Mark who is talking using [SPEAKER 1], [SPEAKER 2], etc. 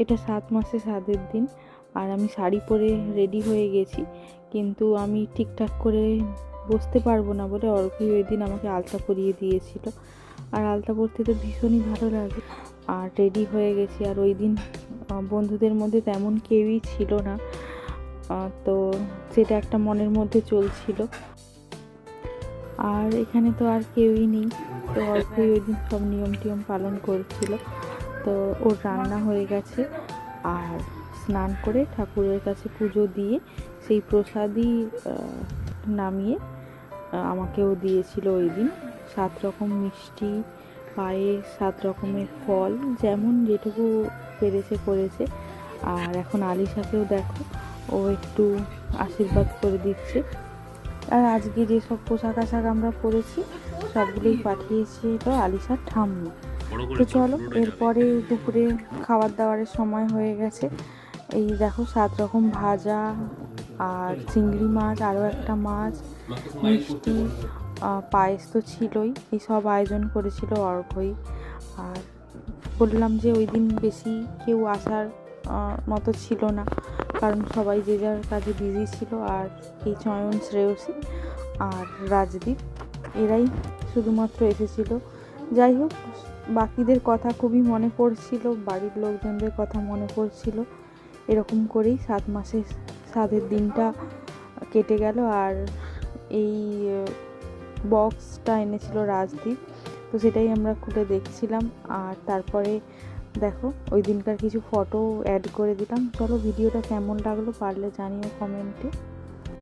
[SPEAKER 1] এটা 7 মাসে সাধের দিন, আর আমি শাড়ি পরে রেডি হয়ে গেছি, কিন্তু আমি ঠিকঠাক করে বসতে পারবো না বলে অর্ঘ্যই ওই দিন আমাকে আলতা পরিয়ে দিয়েছিল। আর আলতা পরতে তো ভীষণই ভালো লাগে। আর রেডি হয়ে গেছি, আর ওই দিন বন্ধুদের মধ্যে তেমন কেউই ছিল না, তো সেটা একটা মনের মধ্যে চলছিল। আর এখানে তো আর কেউই নেই, তো অর্ঘ্যই ওই দিন সব নিয়ম টিয়ম পালন করছিল। তো ওর রান্না হয়ে গেছে, আর স্নান করে ঠাকুরের কাছে পুজো দিয়ে সেই প্রসাদই নামিয়ে আমাকেও দিয়েছিল ওই দিন। 7 রকম মিষ্টি, পায়েস, 7 রকমের ফল, যেমন যেটুকু পেরেছে করেছে। আর এখন আলিশাকেও দেখো, ও একটু আশীর্বাদ করে দিচ্ছে। আর আজকে যেসব পোশাক আশাক আমরা পরেছি সবগুলোই পাঠিয়েছিল আলিশার ঠাম্মি। তো চলো, এরপরে দুপুরে খাবার দাবারের সময় হয়ে গেছে। এই দেখো 7 রকম ভাজা, আর চিংড়ি মাছ, আরও একটা মাছ, মিষ্টি, পায়েস তো ছিলই। এই সব আয়োজন করেছিল অর্ঘ্যই। আর বললাম যে ওই দিন বেশি কেউ আসার মতো ছিল না, কারণ সবাই যে যার কাজে বিজি ছিল। আর এই চয়ন, শ্রেয়সী আর রাজদীপ এরাই শুধুমাত্র এসেছিল। যাই হোক, বাকিদের কথা খুবই মনে পড়ছিল, বাড়ির লোকজনদের কথা মনে পড়ছিল। এরকম করেই 7 মাসের সাধের দিনটা কেটে গেল। আর এই বক্সটা এনেছিল রাজদীপ, তো সেটাই আমরা খুলে দেখছিলাম। আর তারপরে দেখো ওই দিনকার কিছু ফটো অ্যাড করে দিলাম। চলো, ভিডিওটা কেমন লাগলো পারলে জানিও কমেন্টে।